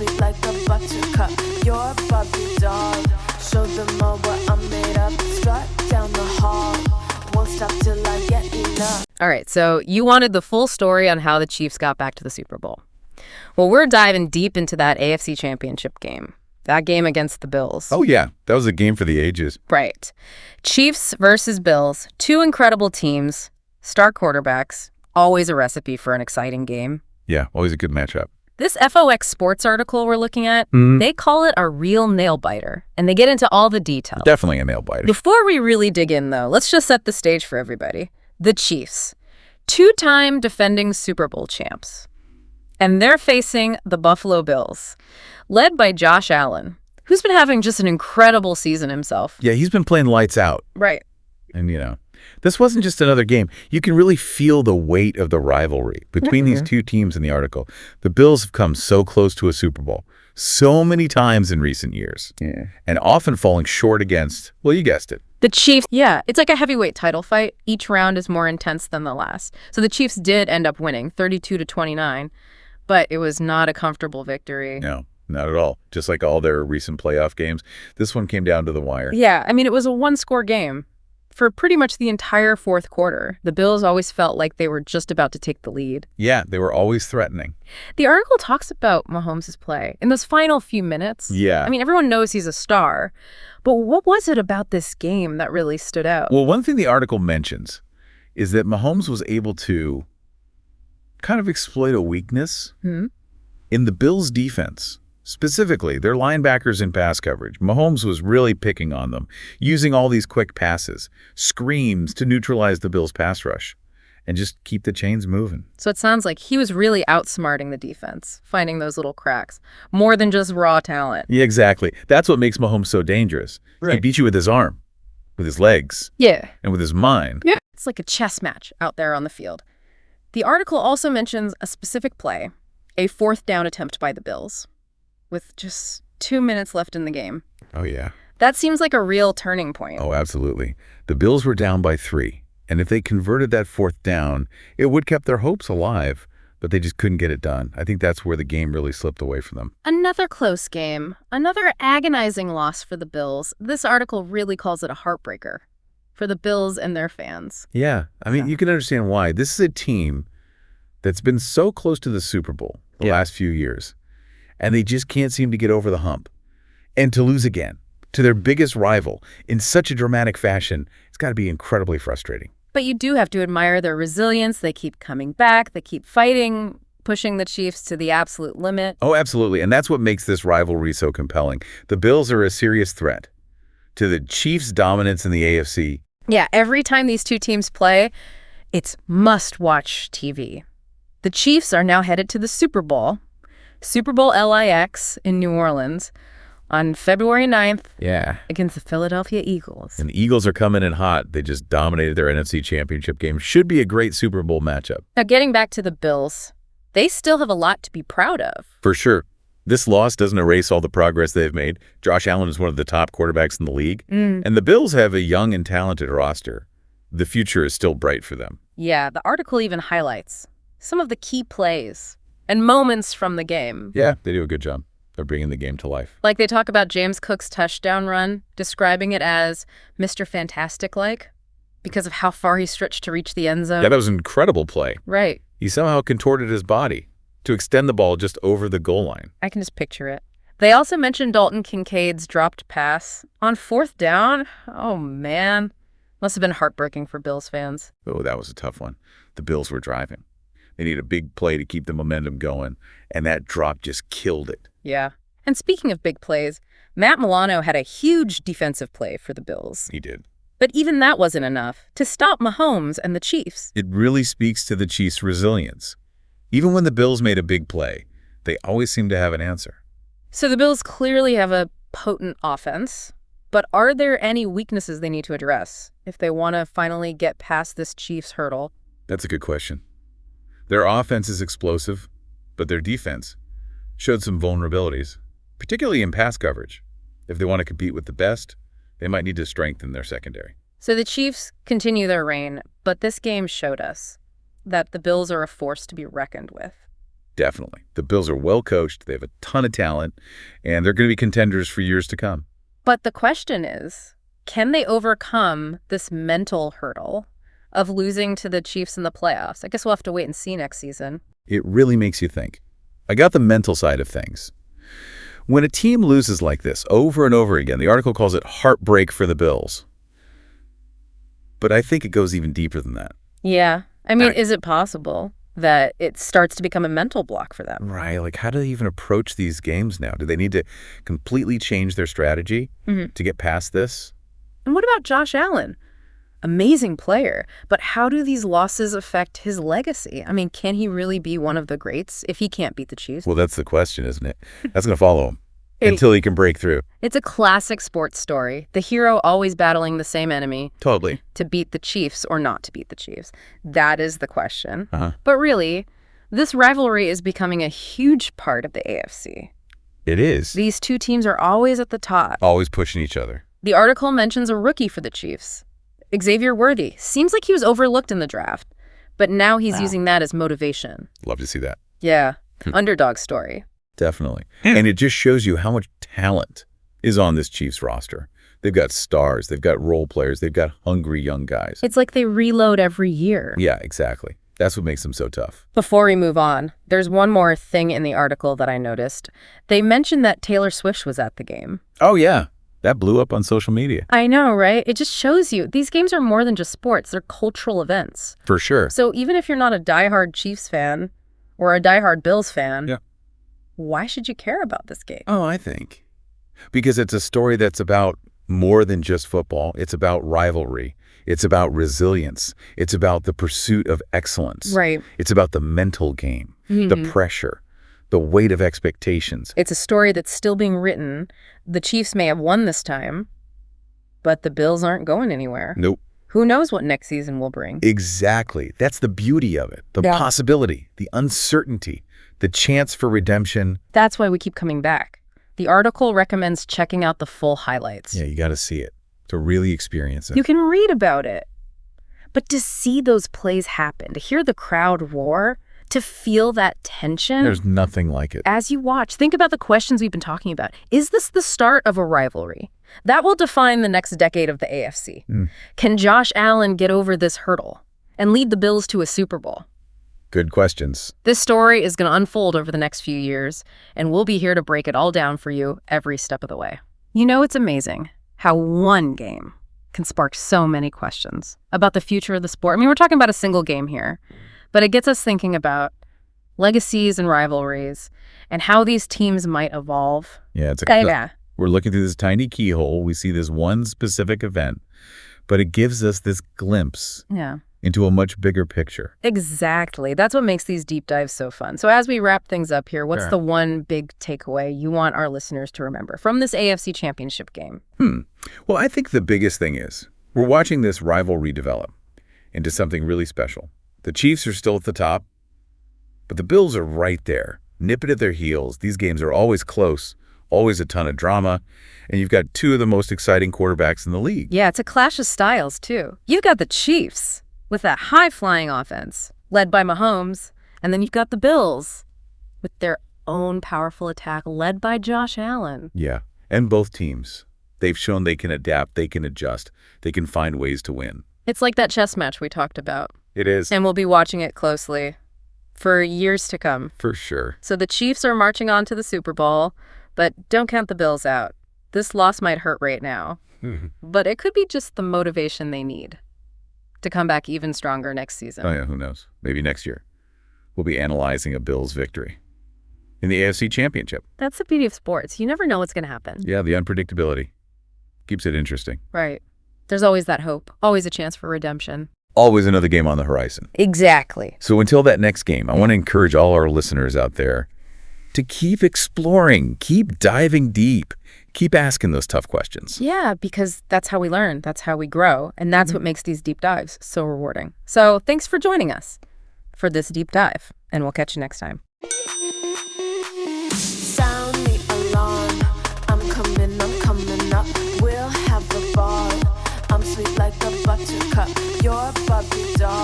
sweet like a buttercup. You're a Barbie doll. Show them all what I'm made of. Strut down the hall. Won't stop till I get enough. All right, so you wanted the full story on how the Chiefs got back to the Super Bowl. Well, we're diving deep into that AFC Championship game. That game against the Bills. Oh, yeah. That was a game for the ages. Right. Chiefs versus Bills. Two incredible teams. Star quarterbacks. Always a recipe for an exciting game. Yeah, always a good matchup. This FOX Sports article we're looking at, they call it a real nail-biter, and they get into all the details. Definitely a nail-biter. Before we really dig in, though, let's just set the stage for everybody. The Chiefs, two-time defending Super Bowl champs. And they're facing the Buffalo Bills, led by Josh Allen, who's been having just an incredible season himself. Yeah, he's been playing lights out. Right. And, this wasn't just another game. You can really feel the weight of the rivalry between these two teams in the article. The Bills have come so close to a Super Bowl so many times in recent years. Yeah. And often falling short against, well, you guessed it. The Chiefs, yeah, it's like a heavyweight title fight. Each round is more intense than the last. So the Chiefs did end up winning 32-29. But it was not a comfortable victory. No, not at all. Just like all their recent playoff games, this one came down to the wire. Yeah, I mean, it was a one-score game. For pretty much the entire fourth quarter, the Bills always felt like they were just about to take the lead. Yeah, they were always threatening. The article talks about Mahomes' play in those final few minutes. Yeah. I mean, everyone knows he's a star. But what was it about this game that really stood out? Well, one thing the article mentions is that Mahomes was able to kind of exploit a weakness in the Bills' defense. Specifically, their linebackers in pass coverage. Mahomes was really picking on them, using all these quick passes, screens to neutralize the Bills' pass rush, and just keep the chains moving. So it sounds like he was really outsmarting the defense, finding those little cracks, more than just raw talent. Yeah, exactly. That's what makes Mahomes so dangerous. Right. He beat you with his arm, with his legs, and with his mind. Yeah. It's like a chess match out there on the field. The article also mentions a specific play, a fourth down attempt by the Bills, with just 2 minutes left in the game. Oh, yeah. That seems like a real turning point. Oh, absolutely. The Bills were down by 3, and if they converted that fourth down, it would kept their hopes alive, but they just couldn't get it done. I think that's where the game really slipped away from them. Another close game, another agonizing loss for the Bills. This article really calls it a heartbreaker for the Bills and their fans. Yeah, I mean, you can understand why. This is a team that's been so close to the Super Bowl the last few years, and they just can't seem to get over the hump. And to lose again to their biggest rival in such a dramatic fashion, it's got to be incredibly frustrating. But you do have to admire their resilience. They keep coming back. They keep fighting, pushing the Chiefs to the absolute limit. Oh, absolutely. And that's what makes this rivalry so compelling. The Bills are a serious threat to the Chiefs' dominance in the AFC. Yeah, every time these two teams play, it's must-watch TV. The Chiefs are now headed to the Super Bowl LIX in New Orleans on February 9th against the Philadelphia Eagles. And the Eagles are coming in hot. They just dominated their NFC Championship game. Should be a great Super Bowl matchup. Now, getting back to the Bills, they still have a lot to be proud of. For sure. This loss doesn't erase all the progress they've made. Josh Allen is one of the top quarterbacks in the league. And the Bills have a young and talented roster. The future is still bright for them. Yeah, the article even highlights some of the key plays and moments from the game. Yeah, they do a good job. They're bringing the game to life. Like they talk about James Cook's touchdown run, describing it as Mr. Fantastic-like because of how far he stretched to reach the end zone. Yeah, that was an incredible play. Right. He somehow contorted his body to extend the ball just over the goal line. I can just picture it. They also mentioned Dalton Kincaid's dropped pass on fourth down. Oh, man. Must have been heartbreaking for Bills fans. Oh, that was a tough one. The Bills were driving. They need a big play to keep the momentum going, and that drop just killed it. Yeah. And speaking of big plays, Matt Milano had a huge defensive play for the Bills. He did. But even that wasn't enough to stop Mahomes and the Chiefs. It really speaks to the Chiefs' resilience. Even when the Bills made a big play, they always seem to have an answer. So the Bills clearly have a potent offense, but are there any weaknesses they need to address if they want to finally get past this Chiefs hurdle? That's a good question. Their offense is explosive, but their defense showed some vulnerabilities, particularly in pass coverage. If they want to compete with the best, they might need to strengthen their secondary. So the Chiefs continue their reign, but this game showed us that the Bills are a force to be reckoned with. Definitely. The Bills are well coached, they have a ton of talent, and they're going to be contenders for years to come. But the question is, can they overcome this mental hurdle of losing to the Chiefs in the playoffs? I guess we'll have to wait and see next season. It really makes you think. I got the mental side of things. When a team loses like this over and over again, the article calls it heartbreak for the Bills. But I think it goes even deeper than that. Yeah. I mean, is it possible that it starts to become a mental block for them? Right. Like, how do they even approach these games now? Do they need to completely change their strategy to get past this? And what about Josh Allen? Amazing player, but how do these losses affect his legacy? I mean, can he really be one of the greats if he can't beat the Chiefs? Well, that's the question, isn't it? That's going to follow him until he can break through. It's a classic sports story. The hero always battling the same enemy. Totally. To beat the Chiefs or not to beat the Chiefs. That is the question. Uh-huh. But really, this rivalry is becoming a huge part of the AFC. It is. These two teams are always at the top. Always pushing each other. The article mentions a rookie for the Chiefs, Xavier Worthy. Seems like he was overlooked in the draft, but now he's using that as motivation. Love to see that. Yeah, underdog story. Definitely. And it just shows you how much talent is on this Chiefs roster. They've got stars, they've got role players, they've got hungry young guys. It's like they reload every year. Yeah, exactly. That's what makes them so tough. Before we move on, there's one more thing in the article that I noticed. They mentioned that Taylor Swift was at the game. Oh, yeah. That blew up on social media. I know, right? It just shows you these games are more than just sports. They're cultural events. For sure. So even if you're not a diehard Chiefs fan or a diehard Bills fan, why should you care about this game? Oh, I think because it's a story that's about more than just football. It's about rivalry. It's about resilience. It's about the pursuit of excellence. Right. It's about the mental game, the pressure, the weight of expectations. It's a story that's still being written. The Chiefs may have won this time, but the Bills aren't going anywhere. Nope. Who knows what next season will bring? Exactly. That's the beauty of it. The possibility, the uncertainty, the chance for redemption. That's why we keep coming back. The article recommends checking out the full highlights. Yeah, you got to see it to really experience it. You can read about it. But to see those plays happen, to hear the crowd roar, to feel that tension. There's nothing like it. As you watch, think about the questions we've been talking about. Is this the start of a rivalry? That will define the next decade of the AFC. Can Josh Allen get over this hurdle and lead the Bills to a Super Bowl? Good questions. This story is going to unfold over the next few years, and we'll be here to break it all down for you every step of the way. You know, it's amazing how one game can spark so many questions about the future of the sport. I mean, we're talking about a single game here, but it gets us thinking about legacies and rivalries and how these teams might evolve. Yeah, we're looking through this tiny keyhole. We see this one specific event, but it gives us this glimpse into a much bigger picture. Exactly. That's what makes these deep dives so fun. So as we wrap things up here, what's the one big takeaway you want our listeners to remember from this AFC Championship game? Well, I think the biggest thing is we're watching this rivalry develop into something really special. The Chiefs are still at the top, but the Bills are right there, nipping at their heels. These games are always close, always a ton of drama, and you've got two of the most exciting quarterbacks in the league. Yeah, it's a clash of styles, too. You've got the Chiefs with that high-flying offense led by Mahomes, and then you've got the Bills with their own powerful attack led by Josh Allen. Yeah, and both teams. They've shown they can adapt, they can adjust, they can find ways to win. It's like that chess match we talked about. It is. And we'll be watching it closely for years to come. For sure. So the Chiefs are marching on to the Super Bowl, but don't count the Bills out. This loss might hurt right now, but it could be just the motivation they need to come back even stronger next season. Oh, yeah, who knows? Maybe next year we'll be analyzing a Bills victory in the AFC Championship. That's the beauty of sports. You never know what's going to happen. Yeah, the unpredictability keeps it interesting. Right. There's always that hope, always a chance for redemption. Always another game on the horizon. Exactly. So until that next game, I want to encourage all our listeners out there to keep exploring, keep diving deep, keep asking those tough questions. Yeah, because that's how we learn, that's how we grow, and that's what makes these deep dives so rewarding. So thanks for joining us for this deep dive, and we'll catch you next time. Sound the alarm. I'm coming up. We'll have the ball. I'm sweet like a buttercup. You're a Barbie doll.